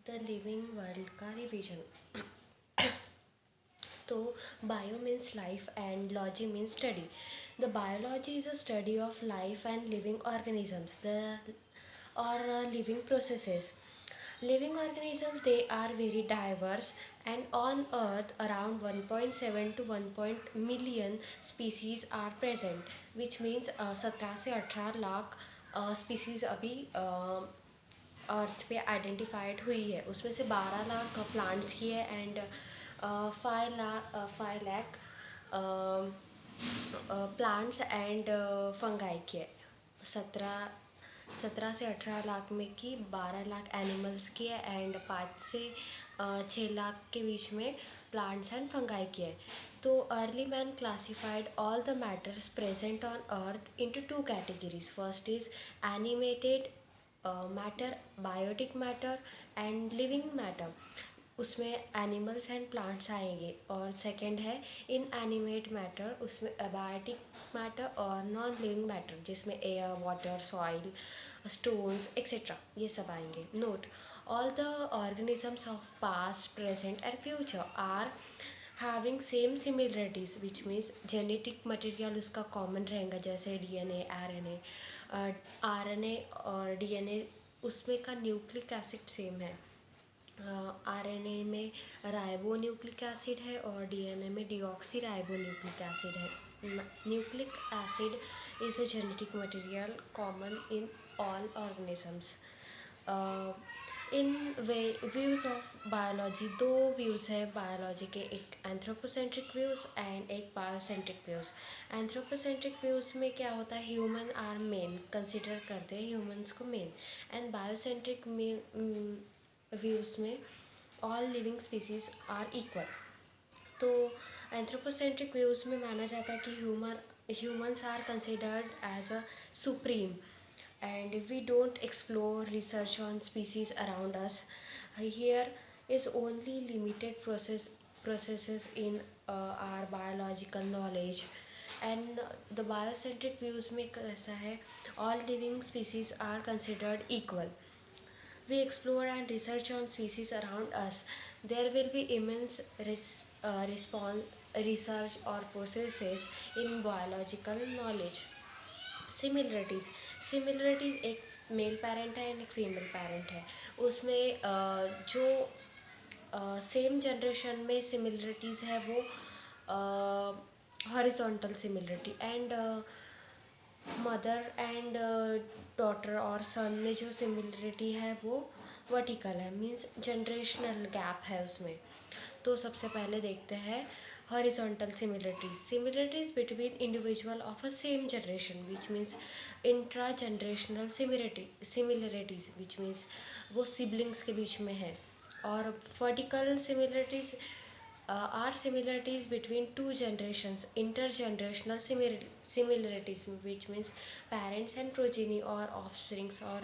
The living world का revision. तो bio means life and logy means study. The biology is a study of life and living organisms the or living processes. Living organisms, they are very diverse, and on earth around 1.7 to 1 million species are present, which means 17 से 18 lakh species अभी अर्थ पे identified हुई है। उसमें से 12 lakh plants की है and 5 lakh plants and fungi की है। 17 से 18 लाख में की 12 लाख एनिमल्स की है एंड 5 से 6 लाख के बीच में प्लांट्स एंड फंगाई की है। तो early man classified all the matters present on earth into 2 categories. First is animated matter, biotic matter and living matter. उसमें एनिमल्स एंड प्लांट्स आएंगे। और सेकंड है इन एनिमेट मैटर, उसमें अबायोटिक मैटर और non living matter जिसमें air, water, soil, stones etcetera ये सब आएंगे। Note all the organisms of past, present and future are having same similarities, which means genetic material उसका common रहेगा, जैसे DNA, RNA. RNA और DNA उसमें का न्यूक्लिक एसिड सेम है। आरएनए में राइबो न्यूक्लिक एसिड है और डीएनए में डीऑक्सी राइबो न्यूक्लिक एसिड है। Nucleic acid is a genetic material common in all organisms. In views of biology, 2 views है बायोलॉजी के, एक एंथ्रोपोसेंट्रिक व्यूज़ एंड एक बायोसेंट्रिक व्यूज़। एंथ्रोपोसेंट्रिक व्यूज़ में क्या होता है, ह्यूमन आर मेन, कंसिडर करते हैं ह्यूमंस को मेन। एंड बायोसेंट्रिक व्यूज़ में all living species are equal. तो एंथ्रोपोसेंट्रिक व्यूज़ में माना जाता है कि humans are considered as a supreme and we don't explore research on species around us. Here is only limited processes in our biological knowledge. And the biocentric views में कैसा है, all living species are considered equal. We explore and research on species around us. There will be immense research or processes in biological knowledge. Similarities एक male parent है and एक female parent है। उसमें जो same generation में similarities है वो horizontal similarity, and mother and daughter और सन में जो सिमिलरिटी है वो वर्टिकल है, मीन्स जनरेशनल गैप है उसमें। तो सबसे पहले देखते हैं horizontal similarities between individual of a same generation, which means intragenerational similarities, which means वो siblings के बीच में है। और vertical similarities are similarities between 2 generations, intergenerational similarities, which means parents and progeny or offsprings, और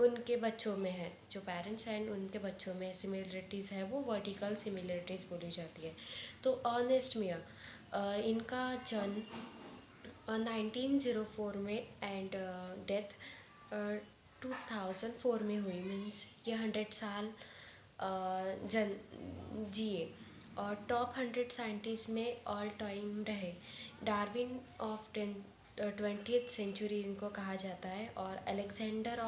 उनके बच्चों में है, जो पेरेंट्स एंड उनके बच्चों में सिमिलरिटीज़ है वो वर्टिकल सिमिलरिटीज़ बोली जाती है। तो अर्नेस्ट मेयर, इनका जन्म 1904 में एंड डेथ 2004 में हुई, मीन्स ये 100 साल जिए और टॉप 100 साइंटिस्ट में ऑल टाइम रहे। डार्विन ऑफ 20th सेंचुरी इनको कहा जाता है। और अलेक्जेंडर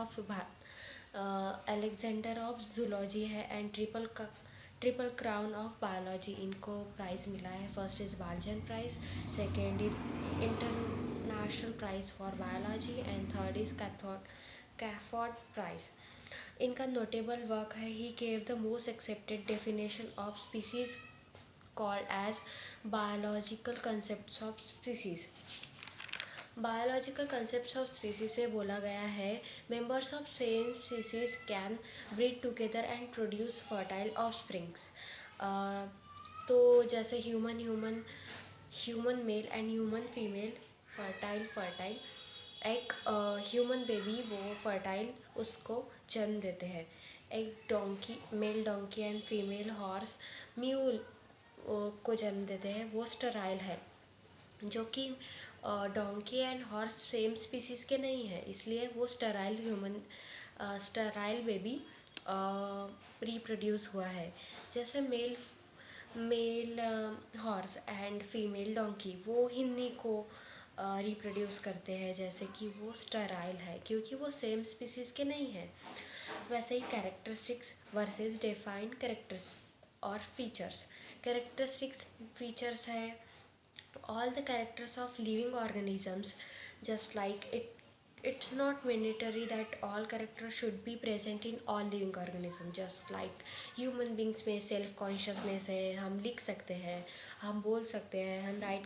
ऑफ जूलॉजी है and triple crown of biology इनको प्राइज़ मिला है। First is Balzan prize, second is international prize for biology and third is Crafoord prize. इनका नोटेबल वर्क है he gave the most accepted definition of species called as biological concepts of species. Biological concepts of species में बोला गया है members of same species can breed together and produce fertile offsprings. तो जैसे human male and human female, fertile एक human baby वो fertile उसको जन्म देते हैं। एक donkey, mail donkey and female horse mule को जन्म देते हैं, वो स्टराइल है। जो कि donkey and horse same species के नहीं है, इसलिए वो स्टराइल बेबी रिप्रोड्यूस हुआ है। जैसे male male horse and female donkey वो हिन्नी को रिप्रोड्यूस करते हैं, जैसे कि वो स्टेराइल है क्योंकि वो सेम स्पीसीज के नहीं हैं। वैसे ही कैरेक्टरिस्टिक्स वर्सेस डिफाइंड कैरेक्टर्स और फीचर्स। कैरेक्टरिस्टिक्स फीचर्स है all the characters of living organisms, just like it's not mandatory that all characters should be present in all living organisms. Just like human beings में self consciousness है, हम लिख सकते हैं, हम बोल सकते हैं, हम राइट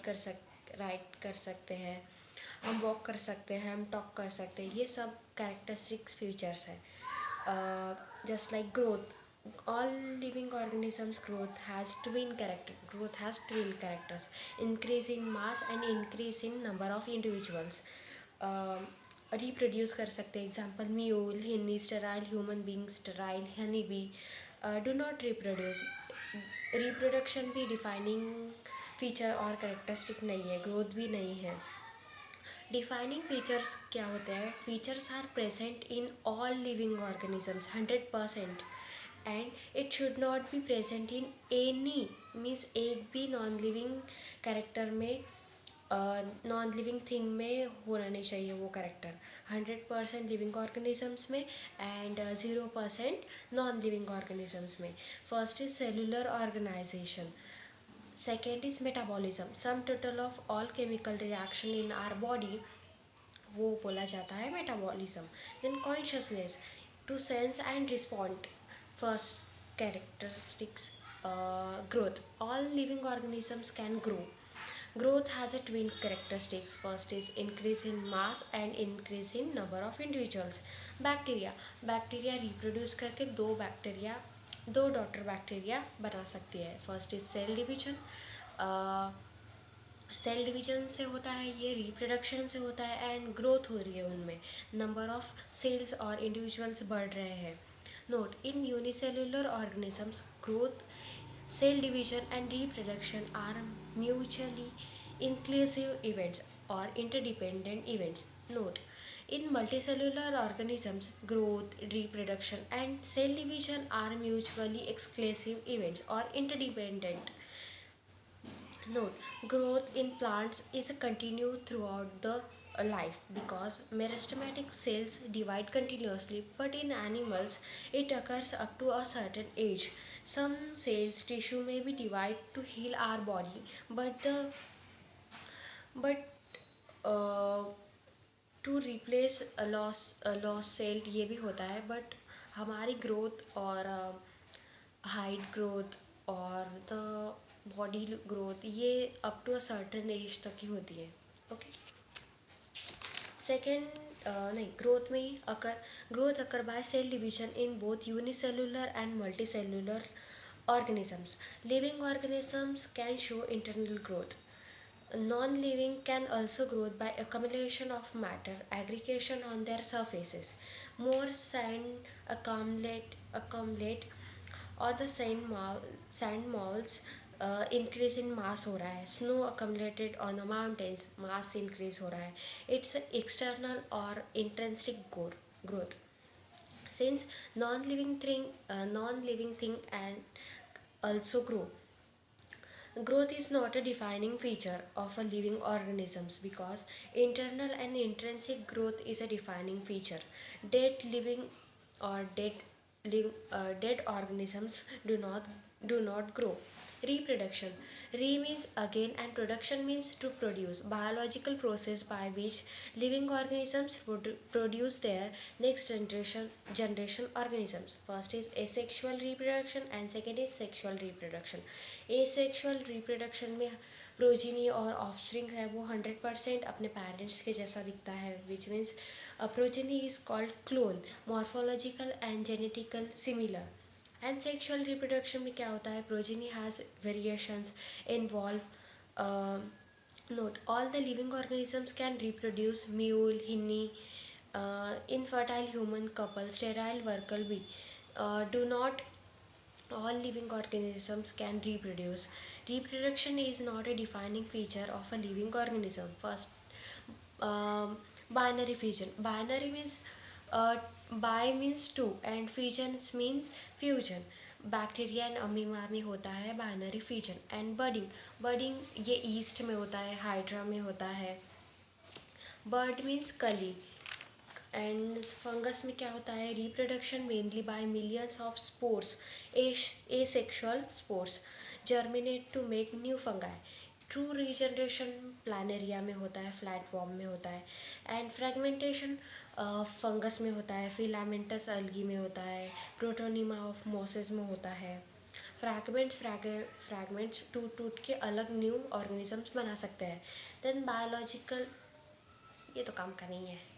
कर सकते हैं, हम वॉक कर सकते हैं, हम टॉक कर सकते हैं, ये सब कैरेक्टरिस्टिक्स फीचर्स है। Just like growth, all living organisms growth has twin characters, increase in mass and increase in number of individuals. Reproduce कर सकते हैं, एग्जाम्पल म्यूल, हिनी sterile, human being sterile, honey bee do not reproduce. Reproduction भी defining feature और characteristic नहीं है, growth भी नहीं है। डिफाइनिंग फीचर्स क्या होते हैं? Features are present in all living organisms 100%, and it should not be present in any, means एक भी नॉन लिविंग कैरेक्टर में, नॉन लिविंग थिंग में होना नहीं चाहिए वो कैरेक्टर। 100% लिविंग ऑर्गेनिजम्स में एंड 0% नॉन लिविंग ऑर्गेनिजम्स में। First is cellular organization, second is metabolism, sum total of all chemical reaction in our body, वो बोला जाता है metabolism. Then consciousness, to sense and respond. First characteristics growth, all living organisms can grow. Growth has a twin characteristics, first is increase in mass and increase in number of individuals. Bacteria reproduce करके दो daughter bacteria बना सकती है। First is cell division, cell division से होता है, ये reproduction से होता है एंड ग्रोथ हो रही है, उनमें नंबर ऑफ सेल्स और इंडिविजुअल्स बढ़ रहे हैं। Note, in unicellular organisms growth, cell division and reproduction are mutually inclusive events or interdependent events. Note, in multicellular organisms, growth, reproduction, and cell division are mutually exclusive events or interdependent. Note, growth in plants is continued throughout the life because meristematic cells divide continuously, but in animals it occurs up to a certain age. Some cells tissue may be divided to heal our body, but to replace loss cell ये भी होता है, but हमारी growth और height growth और the body growth ये up to a certain age तक ही होती है। ओके, सेकेंड नहीं, growth occur by cell division in both unicellular and multicellular organisms. Living organisms can show internal growth. Non-living can also grow by accumulation of matter, aggregation on their surfaces. More sand accumulate और the sand malls increase in mass हो रहा है, snow accumulated on the mountains, mass increase हो रहा है। It's external और intrinsic growth. Since non-living thing and also grow. Growth is not a defining feature of a living organisms because internal and intrinsic growth is a defining feature. Dead living or dead organisms do not grow. Reproduction. Re means again and production means to produce. Biological process by which living organisms produce their next generation organisms. First is asexual reproduction and second is sexual reproduction. Asexual reproduction में progeny और offspring है वो 100% अपने parents के जैसा दिखता है, which means progeny is called clone, morphological and genetical similar. And sexual reproduction में क्या होता है? Progeny has variations involve. Note, all the living organisms can reproduce, mule, hinny, infertile human couple, sterile worker bee. Do not all living organisms can reproduce. Reproduction is not a defining feature of a living organism. First, binary fission. Binary means bi means two and fission means fusion. Bacteria and amoeba में होता है binary fission. And budding, budding ये yeast में होता है, hydra में होता है। बर्ड मीन्स कली। एंड फंगस में क्या होता है, reproduction mainly by millions of spores, asexual spores germinate to make new fungi. True regeneration planaria में होता है, फ्लैटफॉर्म में होता है। एंड फ्रेगमेंटेशन फंगस में होता है, फिलामेंटस अलगी में होता है, प्रोटोनिमा ऑफ मोसेस में होता है। फ्रैगमेंट्स टूट टूट के अलग न्यू ऑर्गेनिजम्स बना सकते हैं। देन बायोलॉजिकल, ये तो काम का नहीं है।